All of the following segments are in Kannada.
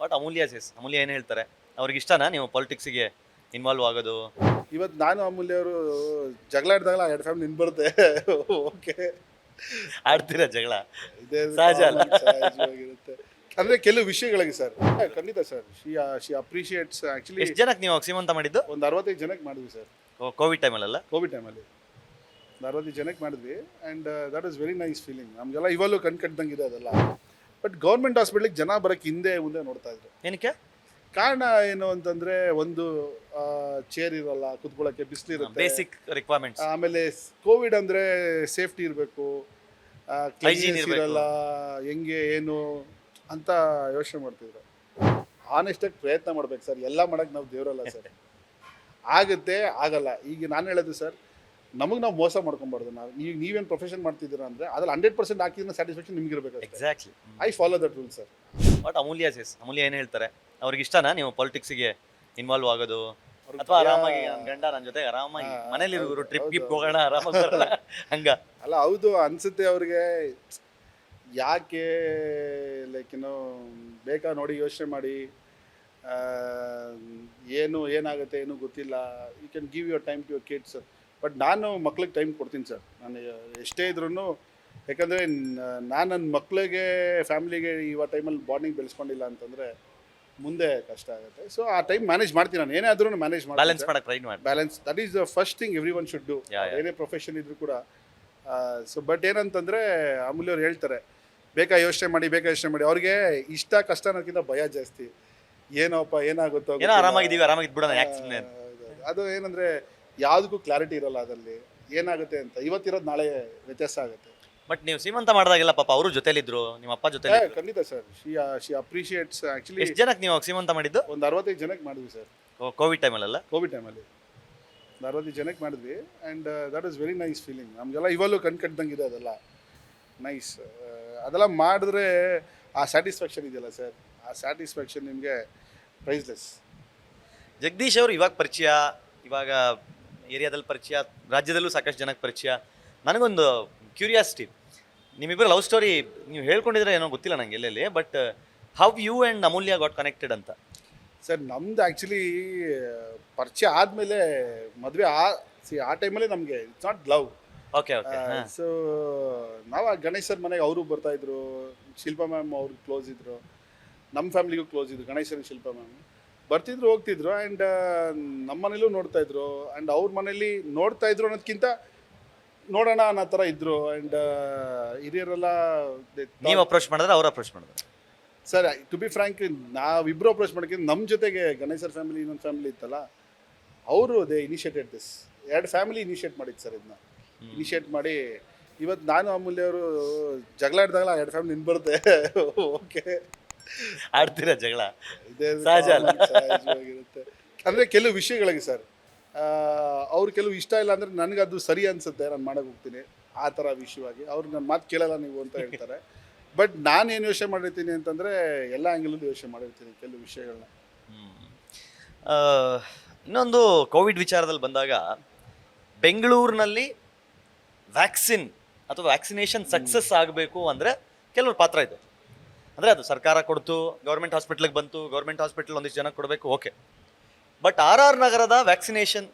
ಬಟ್ ಅಮೂಲ್ಯ ಏನು ಹೇಳ್ತಾರೆ? ಅವ್ರಿಗೆ ಇಷ್ಟನಾ ನೀವು ಪಾಲಿಟಿಕ್ಸಿಗೆ ಇನ್ವಾಲ್ವ್ ಆಗೋದು? ಇವತ್ತು ನಾನು ಅಮೂಲ್ಯ ಅವರು ಜಗಳ ಆಡಿದಾಗಲ ಎರಡು ಫ್ಯಾಮಿಲಿ ನಿಂಬರುತ್ತೆ. ಓಕೆ, ಆಡ್ತೀರಾ ಜಗಳ? ಇದೇ ಸಹಜ ಅಲ್ಲ? ಸಹಜವಾಗಿರುತ್ತೆ. ಅಂದ್ರೆ ಕೆಲವು ವಿಷಯಗಳಿಗೆ ಸರ್, ಖಂಡಿತ ಸರ್, ಶಿ ಅಪ್ರಿಷಿಯೇಟ್ಸ್ ಆಕ್ಚುಲಿ. ಎಷ್ಟು ಜನಕ್ಕೆ ನೀವು ಸೀಮಂತ ಮಾಡಿದ್ದು? ಒಂದು 65 ಜನಕ್ಕೆ ಮಾಡಿದ್ವಿ ಸರ್, ಕೋವಿಡ್ ಟೈಮಲ್ಲ? ಕೋವಿಡ್ ಟೈಮಲ್ಲಿ 65 ಜನಕ್ಕೆ ಮಾಡಿದ್ವಿ. And that is very nice feeling. ನಮಗೆಲ್ಲ ಇವಾಗಲೂ ಕಟ್ದಂಗೆ ಇದೆ ಅದೆಲ್ಲ. ಬಟ್ ಗೌರ್ಮೆಂಟ್ ಹಾಸ್ಪಿಟ್ಲಿಗೆ ಜನ ಬರೋಕ್ಕೆ ಹಿಂದೆ ಮುಂದೆ ನೋಡ್ತಾ ಇದ್ರು. ಏನಕ್ಕೆ? ಕಾರಣ ಏನು ಅಂತಂದ್ರೆ, ಒಂದು ಚೇರ್ ಇರಲ್ಲ, ಕುತ್ಕೊಳ್ಳೋಕ್ಕೆ ಬಿಸಿಲಿರುತ್ತೆ, ಬೇಸಿಕ್ ರಿಕ್ವೈರ್ಮೆಂಟ್ಸ್. ಆಮೇಲೆ ಕೋವಿಡ್ ಅಂದರೆ ಸೇಫ್ಟಿ ಇರಬೇಕು, Hygiene ಇರ್ಬೇಕು. ಇರಲ್ಲ, ಹೆಂಗೆ ಏನು ಅಂತ ಯೋಚನೆ ಮಾಡ್ತಿದ್ರು. ಆನೆಸ್ಟಾಗಿ ಪ್ರಯತ್ನ ಮಾಡ್ಬೇಕು ಸರ್, ಎಲ್ಲ ಮಾಡೋಕ್ಕೆ ನಾವು ದೇವರಲ್ಲ ಸರ್. ಆಗುತ್ತೆ, ಆಗಲ್ಲ. ಈಗ ನಾನು ಹೇಳೋದು ಸರ್, ನಮಗೆ ನಾವು ಮೋಸ ಮಾಡ್ಕೊಬಾರ್ದು. ನೀವೇನು ಪ್ರೊಫೆಷನ್ ಮಾಡ್ತಿದ್ದೀರಾ ಅಂದರೆ ಅದ್ರಲ್ಲಿ 100% ಹಾಕಿದ್ರೆ ಸ್ಯಾಟಿಸ್ಫ್ಯಾಕ್ಷನ್ ನಿಮ್ಗೆ ಇರಬೇಕು. Exactly. I follow that rule sir. But Amulya ಏನು ಹೇಳ್ತಾರೆ? ಅವ್ರಿಗೆ ಇಷ್ಟನಾ ನೀವು ಪಾಲಿಟಿಕ್ಸಿಗೆ ಇನ್ವಾಲ್ವ್ ಆಗೋದು? ಅಥವಾ ಆರಾಮಾಗಿ ನನ್ನ ಗಂಡ ನನ್ನ ಜೊತೆ ಆರಾಮಾಗಿ ಮನೇಲಿ ಟ್ರಿಪ್ ಗಿಪ್ ಹೋಗೋಣ ಆರಾಮಾಗಿ ಬರೋಣ ಹಂಗ? ಅಲ್ಲ, ಹೌದು ಅನ್ಸುತ್ತೆ ಅವ್ರಿಗೆ. ಯಾಕೆ ಲೈಕ್ ಬೇಕಾ ನೋಡಿ ಯೋಚನೆ ಮಾಡಿ, ಏನಾಗುತ್ತೆ ಏನು ಗೊತ್ತಿಲ್ಲ. You can give your time to your kids. But ನಾನು ಮಕ್ಳಿಗೆ ಟೈಮ್ ಕೊಡ್ತೀನಿ ಸರ್. ನಾನು ಎಷ್ಟೇ ಇದ್ರೂ, ಯಾಕಂದರೆ ನಾನು ನನ್ನ ಮಕ್ಳಿಗೆ ಫ್ಯಾಮ್ಲಿಗೆ ಇವಾಗ ಟೈಮಲ್ಲಿ ಬಾಂಡಿಂಗ್ ಬೆಳೆಸ್ಕೊಂಡಿಲ್ಲ ಅಂತಂದರೆ ಮುಂದೆ ಕಷ್ಟ ಆಗುತ್ತೆ. ಸೊ ಆ ಟೈಮ್ ಮ್ಯಾನೇಜ್ ಮಾಡ್ತೀನಿ ನಾನು, ಏನೇ ಆದ್ರೂ ಮ್ಯಾನೇಜ್ ಮಾಡಿ ಬ್ಯಾಲೆನ್ಸ್ ಮಾಡಕ್ಕೆ ಟ್ರೈ ಮಾಡಿ. Balance, that is the first thing every one should do. ಏನೇ ಪ್ರೊಫೆಷನ್ ಇದ್ರೂ ಕೂಡ. ಸೊ ಬಟ್ ಏನಂತಂದರೆ, ಅಮೂಲ್ಯ ಅವ್ರು ಹೇಳ್ತಾರೆ, ಬೇಕಾ ಯೋಚನೆ ಮಾಡಿ ಅವ್ರಿಗೆ ಇಷ್ಟ ಕಷ್ಟ ಅನ್ನೋಕ್ಕಿಂತ ಭಯ ಜಾಸ್ತಿ. ಏನೋಪ್ಪ ಏನಾಗುತ್ತೋ, ಏನೋ ಆರಾಮಾಗಿದ್ಬಿಡೋಣ ಯಾಕೆ ಸುಮ್ಮನೆ. ಅದು ಏನಂದರೆ ಯಾವುದಕ್ಕೂ ಕ್ಲಾರಿಟಿ ಇರೋಲ್ಲ ಅದರಲ್ಲಿ, ಏನಾಗುತ್ತೆ ಅಂತ. ಇವತ್ತಿರೋದು ನಾಳೆ ವ್ಯತ್ಯಾಸ ಆಗುತ್ತೆ. ಬಟ್ ನೀವು ಸೀಮಂತ ಮಾಡಿದಾಗೆಲ್ಲ ಪಾಪ ಅವರು ಜೊತೆಲಿದ್ರು, ನಿಮ್ಮ ಅಪ್ಪ ಜೊತೆ. ಖಂಡಿತ ಸರ್, ಶಿ ಅಪ್ರಿಷಿಯೇಟ್ಸ್ ಆ್ಯಕ್ಚುಲಿ. ಎಷ್ಟು ಜನಕ್ಕೆ ನೀವು ಸೀಮಂತ ಮಾಡಿದ್ದು? ಒಂದು 65 ಜನಕ್ಕೆ ಮಾಡಿದ್ವಿ ಸರ್, ಕೋವಿಡ್ ಟೈಮಲ್ಲ? ಕೋವಿಡ್ ಟೈಮಲ್ಲಿ 65 ಜನಕ್ಕೆ ಮಾಡಿದ್ವಿ. And that is very nice feeling. ನಮಗೆಲ್ಲ ಇವಾಗಲೂ ಕಟ್ದಂಗೆ ಇದೆ ಅದೆಲ್ಲ. ನೈಸ್. ಅದೆಲ್ಲ ಮಾಡಿದ್ರೆ ಆ ಸ್ಯಾಟಿಸ್ಫ್ಯಾಕ್ಷನ್ ಇದೆಯಲ್ಲ ಸರ್, ಆ ಸ್ಯಾಟಿಸ್ಫ್ಯಾಕ್ಷನ್ ನಿಮಗೆ ಪ್ರೈಸ್ಲೆಸ್. ಜಗದೀಶ್ ಅವರು ಇವಾಗ ಪರಿಚಯ, ಇವಾಗ ಏರಿಯಾದಲ್ಲಿ ಪರಿಚಯ, ರಾಜ್ಯದಲ್ಲೂ ಸಾಕಷ್ಟು ಜನಕ್ಕೆ ಪರಿಚಯ. ನನಗೊಂದು ಕ್ಯೂರಿಯಾಸಿಟಿ, ನಿಮ್ಮಿಬ್ಬರು ಲವ್ ಸ್ಟೋರಿ ನೀವು ಹೇಳ್ಕೊಂಡಿದ್ರೆ ಏನೋ ಗೊತ್ತಿಲ್ಲ ನನಗೆ ಎಲ್ಲೆಲ್ಲಿ. But how you and Amulya got connected ಅಂತ? ಸರ್, ನಮ್ದು ಆ್ಯಕ್ಚುಲಿ ಪರಿಚಯ ಆದಮೇಲೆ ಮದುವೆ ಆ ಟೈಮಲ್ಲೇ ನಮಗೆ it's not love. Okay. So ನಾವು ಆ ಗಣೇಶ್ ಸರ್ ಮನೆಗೆ ಅವರು ಬರ್ತಾಯಿದ್ರು, ಶಿಲ್ಪಾ ಮ್ಯಾಮ್ ಅವ್ರಿಗೆ ಕ್ಲೋಸ್ ಇದ್ದರು, ನಮ್ಮ ಫ್ಯಾಮ್ಲಿಗೂ ಕ್ಲೋಸ್ ಇದ್ರು. ಗಣೇಶನ್ ಶಿಲ್ಪಾ ಮ್ಯಾಮ್ ಬರ್ತಿದ್ರು ಹೋಗ್ತಿದ್ರು. ಆ್ಯಂಡ್ ನಮ್ಮ ಮನೇಲೂ ನೋಡ್ತಾಯಿದ್ರು, ಆ್ಯಂಡ್ ಅವ್ರ ಮನೇಲಿ ನೋಡ್ತಾಯಿದ್ರು ಅನ್ನೋದಕ್ಕಿಂತ ನೋಡೋಣ ಅನ್ನೋ ಥರ ಇದ್ದರು. ಆ್ಯಂಡ್ ಹಿರಿಯರೆಲ್ಲ ನೀವು ಅಪ್ರೋಚ್ ಮಾಡಿದ್ರೆ ಅವ್ರು ಅಪ್ರೋಚ್ ಮಾಡಿದ್ರು? ಸರ್, ಟು ಬಿ ಫ್ರ್ಯಾಂಕ್, ನಾವಿಬ್ಬರು ಅಪ್ರೋಚ್ ಮಾಡೋಕ್ಕಿಂತ ನಮ್ಮ ಜೊತೆಗೆ ಗಣೇಶ್ ಸರ್ ಫ್ಯಾಮಿಲಿ, ಇನ್ನೊಂದು ಫ್ಯಾಮಿಲಿ ಇತ್ತಲ್ಲ, ಅವರು they initiated this. 2 family initiate ಮಾಡಿದ್ದು ಸರ್ ಇದನ್ನ. ಇನಿಷಿಯೇಟ್ ಮಾಡಿ ಇವತ್ತು ನಾನು ಅಮೂಲ್ಯ ಅವರು ಜಗಳ ಆಡಿದಾಗಲ 2 ಫ್ಯಾಮಿಲಿ ನಿಂಬರುತ್ತೆ. ಓಕೆ, ಆಡ್ತೀರಾ ಜಗಳ? ಇದೇ ಸಹಜ ಅಲ್ಲ? ಸಹಜವಾಗಿರುತ್ತೆ. ಅಂದರೆ ಕೆಲವು ವಿಷಯಗಳಿಗೆ ಸರ್, ಅವ್ರು ಕೆಲವು ಇಷ್ಟ ಇಲ್ಲ ಅಂದರೆ ನನಗೆ ಅದು ಸರಿ ಅನಿಸುತ್ತೆ, ನಾನು ಮಾಡೋಕೆ ಹೋಗ್ತೀನಿ ಆ ಥರ ವಿಷಯವಾಗಿ. ಅವ್ರು ನನ್ನ ಮಾತು ಕೇಳಲ್ಲ ನೀವು ಅಂತ ಹೇಳ್ತಾರೆ. ಬಟ್ ನಾನೇನು ಯೋಚನೆ ಮಾಡಿರ್ತೀನಿ ಅಂತಂದರೆ, ಎಲ್ಲ ಆ್ಯಂಗಲಲ್ಲೂ ಯೋಚನೆ ಮಾಡಿರ್ತೀನಿ ಕೆಲವು ವಿಷಯಗಳನ್ನ. ಇನ್ನೊಂದು ಕೋವಿಡ್ ವಿಚಾರದಲ್ಲಿ ಬಂದಾಗ, ಬೆಂಗಳೂರಿನಲ್ಲಿ ವ್ಯಾಕ್ಸಿನ್ ಅಥವಾ ವ್ಯಾಕ್ಸಿನೇಷನ್ ಸಕ್ಸಸ್ ಆಗಬೇಕು ಅಂದರೆ ಕೆಲವ್ರ ಪಾತ್ರ ಇದೆ. ಅಂದರೆ ಅದು ಸರ್ಕಾರ ಕೊಡ್ತು, ಗೌರ್ಮೆಂಟ್ ಹಾಸ್ಪಿಟ್ಲಿಗೆ ಬಂತು, ಗೌರ್ಮೆಂಟ್ ಹಾಸ್ಪಿಟ್ಲ್ ಒಂದಿಷ್ಟು ಜನ ಕೊಡಬೇಕು, ಓಕೆ. ಬಟ್ RR ನಗರದ ವ್ಯಾಕ್ಸಿನೇಷನ್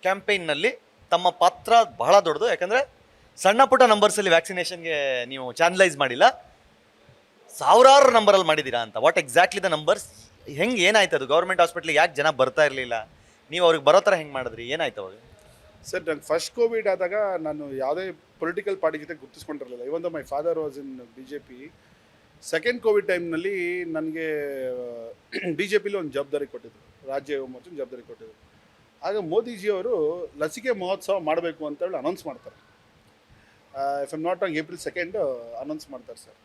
ಕ್ಯಾಂಪೇನ್ನಲ್ಲಿ ತಮ್ಮ ಪಾತ್ರ ಬಹಳ ದೊಡ್ಡದು. ಯಾಕಂದರೆ ಸಣ್ಣ ಪುಟ್ಟ ನಂಬರ್ಸಲ್ಲಿ ವ್ಯಾಕ್ಸಿನೇಷನ್ಗೆ ನೀವು ಚಾನಲೈಸ್ ಮಾಡಿಲ್ಲ, ಸಾವಿರಾರು ನಂಬರಲ್ಲಿ ಮಾಡಿದ್ದೀರಾ ಅಂತ. What exactly the numbers? ಹೆಂಗೆ, ಏನಾಯ್ತು ಅದು? ಗೌರ್ಮೆಂಟ್ ಹಾಸ್ಪಿಟ್ಲಿಗೆ ಯಾಕೆ ಜನ ಬರ್ತಾ ಇರಲಿಲ್ಲ? ನೀವು ಅವ್ರಿಗೆ ಬರೋ ಥರ ಹೆಂಗೆ ಮಾಡಿದ್ರಿ? ಏನಾಯ್ತು ಅವಾಗ? ಸರ್, ನಂಗೆ ಫಸ್ಟ್ ಕೋವಿಡ್ ಆದಾಗ ನಾನು ಯಾವುದೇ ಪೊಲಿಟಿಕಲ್ ಪಾರ್ಟಿ ಜೊತೆ ಗುರ್ತಿಸ್ಕೊಂಡಿರಲಿಲ್ಲ. Even my father was in BJP. Second covid ಟೈಮ್ನಲ್ಲಿ ನನಗೆ BJPಲಿ ಒಂದು ಜವಾಬ್ದಾರಿ ಕೊಟ್ಟಿದ್ರು, ರಾಜ್ಯ ಮೋರ್ಚೆ ಜವಾಬ್ದಾರಿ ಕೊಟ್ಟಿದ್ರು. ಆಗ ಮೋದಿಜಿಯವರು ಲಸಿಕೆ ಮಹೋತ್ಸವ ಮಾಡಬೇಕು ಅಂತೇಳಿ ಅನೌನ್ಸ್ ಮಾಡ್ತಾರೆ. If I'm not wrong, April 2 announce ಮಾಡ್ತಾರೆ ಸರ್.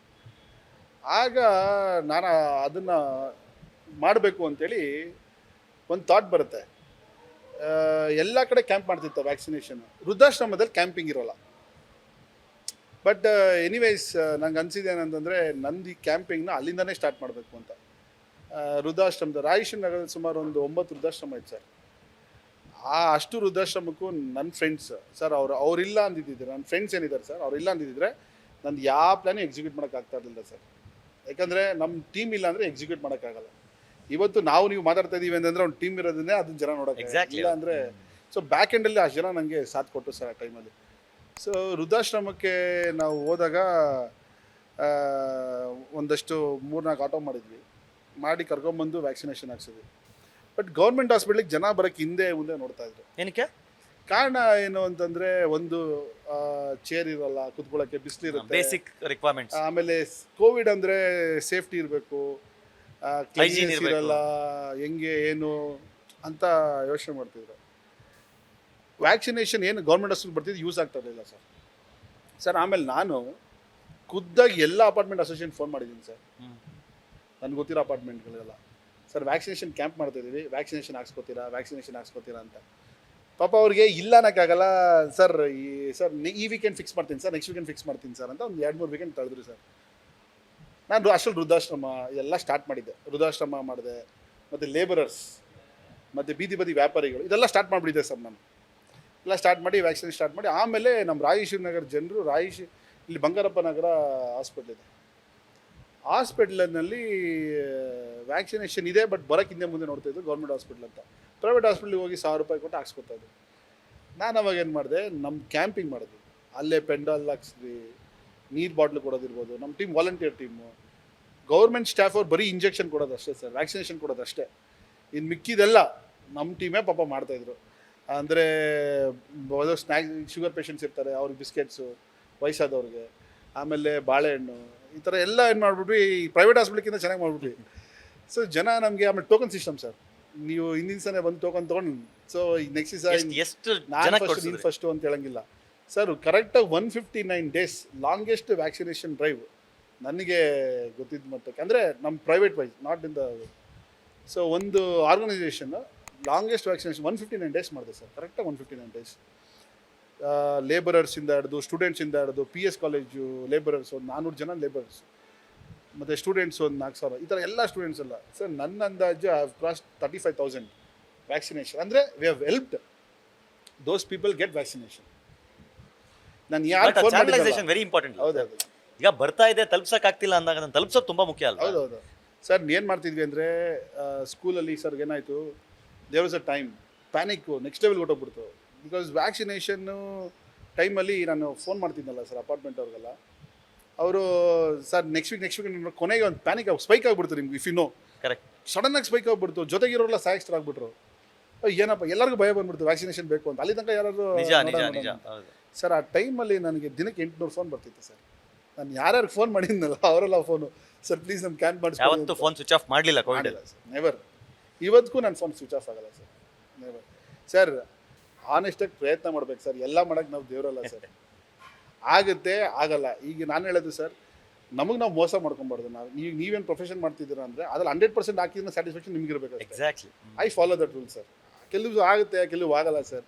ಆಗ ನಾನು ಅದನ್ನು ಮಾಡಬೇಕು ಅಂಥೇಳಿ ಒಂದು ಥಾಟ್ ಬರುತ್ತೆ. ಎಲ್ಲ ಕಡೆ ಕ್ಯಾಂಪ್ ಮಾಡ್ತಿರ್ತಾರೆ ವ್ಯಾಕ್ಸಿನೇಷನ್, ವೃದ್ಧಾಶ್ರಮದಲ್ಲಿ ಕ್ಯಾಂಪಿಂಗ್ ಇರೋಲ್ಲ. ಬಟ್ ಎನಿವೇಸ್ ನಂಗೆ ಅನಿಸಿದೆ ಏನಂತಂದರೆ, ನಂದು ಈ ಕ್ಯಾಂಪಿಂಗ್ನ ಅಲ್ಲಿಂದನೇ ಸ್ಟಾರ್ಟ್ ಮಾಡಬೇಕು ಅಂತ. ವೃದ್ಧಾಶ್ರಮದ ರಾಯೇಶ್ವರ ನಗರದಲ್ಲಿ ಸುಮಾರು ಒಂದು 9 ವೃದ್ಧಾಶ್ರಮ ಇತ್ತು ಸರ್. ಅಷ್ಟು ವೃದ್ಧಾಶ್ರಮಕ್ಕೂ ನನ್ನ ಫ್ರೆಂಡ್ಸ್ ಸರ್, ಅವರಿಲ್ಲ ಅಂದಿದ್ದಿದ್ರೆ, ನನ್ನ ಫ್ರೆಂಡ್ಸ್ ಏನಿದ್ದಾರೆ ಸರ್, ಅವರಿಲ್ಲ ಅಂದಿದ್ದಿದ್ರೆ ನಂದು ಯಾವ ಪ್ಲ್ಯಾನು ಎಕ್ಸಿಕ್ಯೂಟ್ ಮಾಡೋಕ್ಕಾಗ್ತಾ ಇರಲಿಲ್ಲ ಸರ್. ಯಾಕಂದರೆ ನಮ್ಮ ಟೀಮ್ ಇಲ್ಲ ಅಂದರೆ ಎಕ್ಸಿಕ್ಯೂಟ್ ಮಾಡೋಕ್ಕಾಗಲ್ಲ. ಇವತ್ತು ನಾವು ನೀವು ಮಾತಾಡ್ತಾ ಇದೀವಿ ಅಂತಂದ್ರೆ ಒಂದು ಟೀಮ್ ಇರೋದನ್ನೇ ಅದನ್ನ ಜನ ನೋಡೋಕೆ Exactly. ಇಲ್ಲ ಅಂದರೆ ಸೊ ಬ್ಯಾಕ್ ಎಂಡಲ್ಲಿ ಅಷ್ಟು ಜನ ನನಗೆ ಸಾಥ್ ಕೊಟ್ಟು ಸರ್ ಆ ಟೈಮಲ್ಲಿ. ಸೊ ವೃದ್ಧಾಶ್ರಮಕ್ಕೆ ನಾವು ಹೋದಾಗ ಒಂದಷ್ಟು 3-4 ಆಟೋ ಮಾಡಿ ಕರ್ಕೊಂಬಂದು ವ್ಯಾಕ್ಸಿನೇಷನ್ ಹಾಕ್ಸಿದ್ವಿ. ಬಟ್ ಗೌರ್ಮೆಂಟ್ ಹಾಸ್ಪಿಟ್ಲಿಗೆ ಜನ ಬರೋಕ್ಕೆ ಹಿಂದೆ ಮುಂದೆ ನೋಡ್ತಾ ಇದ್ರು. ಏನಕ್ಕೆ? ಕಾರಣ ಏನು ಅಂತಂದರೆ ಒಂದು ಚೇರ್ ಇರಲ್ಲ, ಕುತ್ಕೊಳ್ಳೋಕ್ಕೆ ಬಿಸಿಲಿರುತ್ತೆ, ಬೇಸಿಕ್ ರಿಕ್ವೈರ್ಮೆಂಟ್ಸ್. ಆಮೇಲೆ ಕೋವಿಡ್ ಅಂದರೆ ಸೇಫ್ಟಿ ಇರಬೇಕು, Hygiene ಇರ್ಬೇಕು. ಇರಲ್ಲ, ಹೆಂಗೆ ಏನು ಅಂತ ಯೋಚನೆ ಮಾಡ್ತಿದ್ರು. ವ್ಯಾಕ್ಸಿನೇಷನ್ ಏನು ಗೌರ್ಮೆಂಟ್ ಹಾಸ್ಪಿಟಲ್ ಬರ್ತಿದ್ದು ಯೂಸ್ ಆಗ್ತಾ ಇರಲಿಲ್ಲ ಸರ್. ಆಮೇಲೆ ನಾನು ಖುದ್ದಾಗಿ ಎಲ್ಲ ಅಪಾರ್ಟ್ಮೆಂಟ್ ಅಸೋಸಿಯೇಷನ್ ಫೋನ್ ಮಾಡಿದ್ದೀನಿ ಸರ್, ನನಗೆ ಗೊತ್ತಿರೋ ಅಪಾರ್ಟ್ಮೆಂಟ್ಗಳೆಲ್ಲ. ಸರ್ ವ್ಯಾಕ್ಸಿನೇಷನ್ ಕ್ಯಾಂಪ್ ಮಾಡ್ತಾಯಿದ್ದೀವಿ, ವ್ಯಾಕ್ಸಿನೇಷನ್ ಹಾಕ್ಸ್ಕೊತೀರಾ ಅಂತ. ಪಾಪ ಅವ್ರಿಗೆ ಇಲ್ಲ ಅನ್ನೋಕ್ಕಾಗಲ್ಲ ಸರ್. ಈ ವೀಕೆಂಡ್ ಫಿಕ್ಸ್ ಮಾಡ್ತೀನಿ ಸರ್, ನೆಕ್ಸ್ಟ್ ವೀಕೆಂಡ್ ಫಿಕ್ಸ್ ಮಾಡ್ತೀನಿ ಸರ್ ಅಂತ ಒಂದು 2-3 ವೀಕೆಂಡ್ ತಳೆದ್ರು ಸರ್. ನಾನು ಅಷ್ಟರಲ್ಲಿ ವೃದ್ಧಾಶ್ರಮ ಎಲ್ಲ ಸ್ಟಾರ್ಟ್ ಮಾಡಿದ್ದೆ. ವೃದ್ಧಾಶ್ರಮ ಮಾಡಿದೆ, ಮತ್ತು ಲೇಬರರ್ಸ್, ಮತ್ತು ಬೀದಿ ವ್ಯಾಪಾರಿಗಳು, ಇದೆಲ್ಲ ಸ್ಟಾರ್ಟ್ ಮಾಡಿಬಿಟ್ಟಿದ್ದೆ ಸರ್ ನಾನು. ಎಲ್ಲ ಸ್ಟಾರ್ಟ್ ಮಾಡಿ ವ್ಯಾಕ್ಸಿನೇಷನ್ ಸ್ಟಾರ್ಟ್ ಮಾಡಿ ಆಮೇಲೆ ನಮ್ಮ ರಾಯೇಶ್ವರಿ ನಗರ ಜನರು ಇಲ್ಲಿ ಬಂಗಾರಪ್ಪ ನಗರ ಹಾಸ್ಪಿಟ್ಲ್ ಇದೆ, ಹಾಸ್ಪಿಟ್ಲಲ್ಲಿ ವ್ಯಾಕ್ಸಿನೇಷನ್ ಇದೆ, ಬಟ್ ಬರೋಕ್ಕೆ ಹಿಂದೆ ಮುಂದೆ ನೋಡ್ತಾಯಿದ್ದು ಗೌರ್ಮೆಂಟ್ ಹಾಸ್ಪಿಟ್ಲ್ ಅಂತ. ಪ್ರೈವೇಟ್ ಹಾಸ್ಪಿಟ್ಲಿಗೆ ಹೋಗಿ 1000 ರೂಪಾಯಿ ಕೊಟ್ಟು ಹಾಕ್ಸ್ಕೊತಾ ಇದ್ದೆ. ನಾನು ಅವಾಗ ಏನು ಮಾಡಿದೆ, ನಮ್ಮ ಕ್ಯಾಂಪಿಂಗ್ ಮಾಡಿದ್ವಿ, ಅಲ್ಲೇ ಪೆಂಡಾಲ್ ಹಾಕ್ಸಿದ್ವಿ, ನೀರು ಬಾಟ್ಲು ಕೊಡೋದಿರ್ಬೋದು. ನಮ್ಮ team volunteer team, government staff ಅವ್ರು ಬರೀ ಇಂಜೆಕ್ಷನ್ ಕೊಡೋದು ಅಷ್ಟೇ ಸರ್, ವ್ಯಾಕ್ಸಿನೇಷನ್ ಕೊಡೋದು ಅಷ್ಟೇ. ಇನ್ನು ಮಿಕ್ಕಿದೆಲ್ಲ ನಮ್ಮ ಟೀಮೇ ಪಾಪ ಮಾಡ್ತಾಯಿದ್ರು. ಅಂದರೆ ಸ್ನ್ಯಾಕ್, ಶುಗರ್ ಪೇಷಂಟ್ಸ್ ಇರ್ತಾರೆ, ಅವ್ರಿಗೆ ಬಿಸ್ಕೆಟ್ಸು, ವಯಸ್ಸಾದವ್ರಿಗೆ, ಆಮೇಲೆ ಬಾಳೆಹಣ್ಣು, ಈ ಥರ ಎಲ್ಲ ಏನು ಮಾಡಿಬಿಟ್ವಿ, ಈ ಪ್ರೈವೇಟ್ ಹಾಸ್ಪಿಟ್ಲಿಗಿಂತ ಚೆನ್ನಾಗಿ ಮಾಡಿಬಿಟ್ವಿ. ಸೊ ಜನ ನಮಗೆ ಆಮೇಲೆ ಟೋಕನ್ ಸಿಸ್ಟಮ್ ಸರ್, ನೀವು ಹಿಂದಿನ ಸಲ ಬಂದು ಟೋಕನ್ ತೊಗೊಂಡು, ಸೊ ಈಗ ನೆಕ್ಸ್ಟ್ ಎಷ್ಟು ನಾನು ಜನ ಫಸ್ಟ್ ನೀನು ಫಸ್ಟು ಅಂತ ಹೇಳಂಗಿಲ್ಲ ಸರ್. ಕರೆಕ್ಟಾಗಿ 159 ಡೇಸ್ ಲಾಂಗೆಸ್ಟ್ ವ್ಯಾಕ್ಸಿನೇಷನ್ ಡ್ರೈವ್ ನನಗೆ ಗೊತ್ತಿದ್ದ ಮಟ್ಟಕ್ಕೆ, ಅಂದರೆ ನಮ್ಮ private wise, not in the. So ಒಂದು ಆರ್ಗನೈಸೇಷನ್ ಲಾಂಗೆಸ್ಟ್ ವ್ಯಾಕ್ಸಿನೇಷನ್ 159 ಡೇಸ್ ಮಾಡಿದೆ ಸರ್, ಕರೆಕ್ಟಾಗಿ 159 ಡೇಸ್. ಲೇಬರರ್ಸಿಂದ ಹಿಡಿದು ಸ್ಟೂಡೆಂಟ್ಸಿಂದ ಹಿಡಿದು PS ಕಾಲೇಜು ಲೇಬರರ್ಸ್ ಒಂದು 400 ಜನ ಲೇಬರರ್ಸ್, ಮತ್ತು ಸ್ಟೂಡೆಂಟ್ಸ್ ಒಂದು 4000, ಈ ಥರ ಎಲ್ಲ ಸ್ಟೂಡೆಂಟ್ಸ್ ಎಲ್ಲ ಸರ್. ನನ್ನ ಅಂದಾಜು ಐ ಹ್ಯಾವ್ ಕ್ರಾಸ್ 35,000 ವ್ಯಾಕ್ಸಿನೇಷನ್. ಅಂದರೆ we have helped those people get vaccination. ನಾನು ಯಾರು ಫೋನ್ ಚಾನಲೈಸೇಷನ್ ವೆರಿ ಇಂಪಾರ್ಟೆಂಟ್. ಹೌದೌದು. ಈಗ ಬರ್ತಾ ಇದೆ, ತಲುಪ್ಸಕ್ ಆಗ್ತಿಲ್ಲ ಅಂದಾಗ ಅದನ್ನ ತಲುಪ್ಸೋದು ತುಂಬಾ ಮುಖ್ಯ ಅಲ್ವಾ? ಹೌದೌದು ಸರ್. ಏನು ಮಾಡ್ತಿದ್ವಿ ಅಂದರೆ ಸ್ಕೂಲಲ್ಲಿ ಸರ್ ಏನಾಯಿತು, there was a time panic next level ಹೊಟ್ಟೋಗ್ಬಿಡ್ತು. ಬಿಕಾಸ್ ವ್ಯಾಕ್ಸಿನೇಷನ್ನು ಟೈಮಲ್ಲಿ ನಾನು ಫೋನ್ ಮಾಡ್ತಿದ್ನಲ್ಲ ಸರ್ ಅಪಾರ್ಟ್ಮೆಂಟ್ ಅವ್ರಿಗೆಲ್ಲ, ಅವರು ಸರ್ ನೆಕ್ಸ್ಟ್ ವೀಕ್ ಕೊನೆಗೆ ಒಂದು ಪ್ಯಾನಿಕ್ ಸ್ಪೈಕ್ ಆಗಿಬಿಡ್ತು ನಿಮ್ಗೆ. ಇಫ್ ಯು ನೋ, ಕರೆಕ್ಟ್, ಸಡನ್ನಾಗಿ ಸ್ಪೈಕ್ ಆಗಿಬಿಡ್ತು, ಜೊತೆಗಿರೋರೆಲ್ಲ ಸಾಯಸ್ಟರ್ ಆಗ್ಬಿಟ್ರು. ಏನಪ್ಪ ಎಲ್ಲರಿಗೂ ಭಯ ಬಂದ್ಬಿಡ್ತು ವ್ಯಾಕ್ಸಿನೇಷನ್ ಬೇಕು ಅಂತ. ಅಲ್ಲಿ ತನಕ ಯಾರಾದ್ರು ನಿಜ ಹೌದು ಸರ್. ಆ ಟೈಮಲ್ಲಿ ನನಗೆ ದಿನಕ್ಕೆ 800 ಫೋನ್ ಬರ್ತಿತ್ತು ಸರ್. ನಾನು ಯಾರ್ಯಾರು ಫೋನ್ ಮಾಡಿದ್ನಲ್ಲ ಅವರೆಲ್ಲ ಫೋನು, ಸರ್ ಪ್ಲೀಸ್ ನಮ್ಮ ಕ್ಯಾನ್ ಮಾಡಿಸಿ. ಯಾವತ್ತು ಫೋನ್ ಸ್ವಿಚ್ ಆಫ್ ಮಾಡಲಿಲ್ಲ ಕೋವಿಡ್ ಸರ್, ನೆವರ್. ಇವತ್ತಿಗೂ ನನ್ನ ಫೋನ್ ಸ್ವಿಚ್ ಆಫ್ ಆಗಲ್ಲ ಸರ್, ನೆವರ್. ಸರ್ ಆನೆಸ್ಟಾಗಿ ಪ್ರಯತ್ನ ಮಾಡ್ಬೇಕು ಸರ್, ಎಲ್ಲ ಮಾಡೋಕ್ಕೆ ನಾವು ದೇವರಲ್ಲ ಸರ್. ಆಗುತ್ತೆ ಆಗಲ್ಲ. ಈಗ ನಾನು ಹೇಳೋದು ಸರ್, ನಮಗೆ ನಾವು ಮೋಸ ಮಾಡ್ಕೊಬಾರ್ದು. ನೀವೇನು ಪ್ರೊಫೆಷನ್ ಮಾಡ್ತಿದ್ದೀರಾ ಅಂದರೆ ಅದ್ರಲ್ಲಿ 100% ಹಾಕಿದ್ರೆ ಸ್ಯಾಟಿಸ್ಫ್ಯಾಕ್ಷನ್ ನಿಮ್ಗೆ ಇರಬೇಕು. Exactly, I follow that rule sir. ಕೆಲವು ಆಗುತ್ತೆ, ಕೆಲವು ಆಗಲ್ಲ ಸರ್.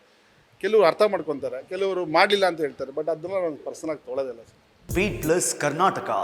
ಕೆಲವರು ಅರ್ಥ ಮಾಡ್ಕೊತಾರೆ, ಕೆಲವರು ಮಾಡಲಿಲ್ಲ ಅಂತ ಹೇಳ್ತಾರೆ. ಬಟ್ ಅದನ್ನ ನಾನು ಪರ್ಸನಲಾಗಿ ತೊಗೊಳೋದಿಲ್ಲ ಸರ್. Speed Plus Karnataka.